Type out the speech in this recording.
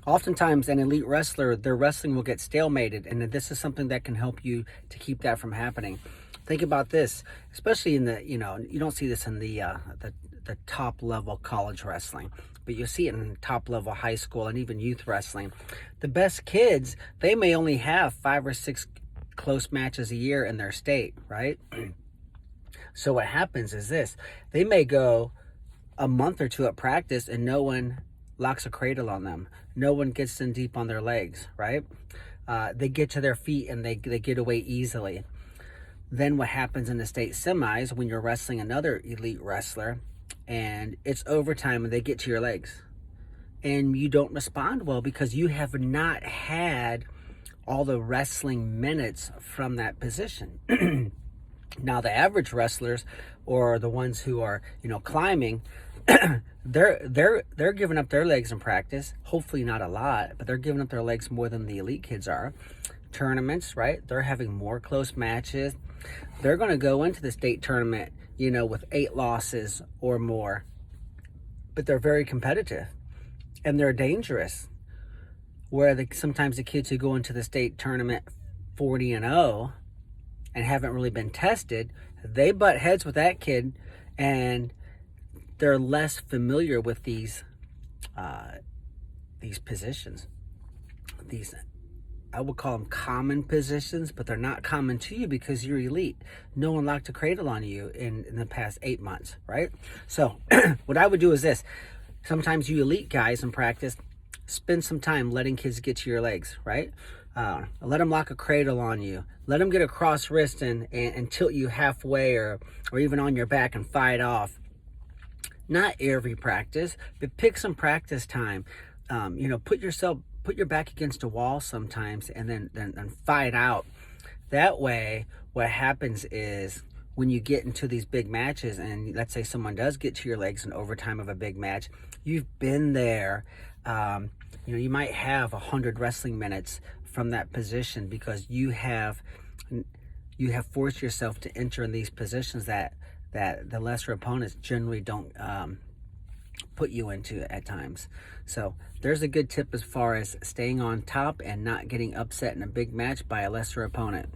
Oftentimes an elite wrestler, their wrestling will get stalemated, and this is something that can help you to keep that from happening. Think about this, especially in the, you don't see this in the top level college wrestling, but you'll see it in top level high school and even youth wrestling. The best kids, they may only have 5 or 6 close matches a year in their state, right? So what happens is this: they may go a month or two at practice and no one locks a cradle on them. No one gets in deep on their legs, right? They get to their feet and they get away easily. Then what happens in the state semis when you're wrestling another elite wrestler and it's overtime and they get to your legs and you don't respond well because you have not had all the wrestling minutes from that position. Now the average wrestlers, or the ones who are, climbing, they're giving up their legs in practice. Hopefully not a lot, but they're giving up their legs more than the elite kids are. Tournaments, right? They're having more close matches. They're going to go into the state tournament, with 8 losses or more, but they're very competitive and they're dangerous. Where sometimes the kids who go into the state tournament 40-0 and haven't really been tested, they butt heads with that kid, and they're less familiar with these positions. These, I would call them common positions, but they're not common to you because you're elite. No one locked a cradle on you in the past 8 months, right? So what I would do is this: sometimes you elite guys in practice, spend some time letting kids get to your legs, right? Let them lock a cradle on you. Let them get a cross wrist and tilt you halfway or even on your back and fight off. Not every practice, but pick some practice time. Put your back against a wall sometimes and then fight out. That way, what happens is when you get into these big matches and let's say someone does get to your legs in overtime of a big match, you've been there. You might have 100 wrestling minutes from that position because you have forced yourself to enter in these positions that the lesser opponents generally don't put you into at times. So there's a good tip as far as staying on top and not getting upset in a big match by a lesser opponent.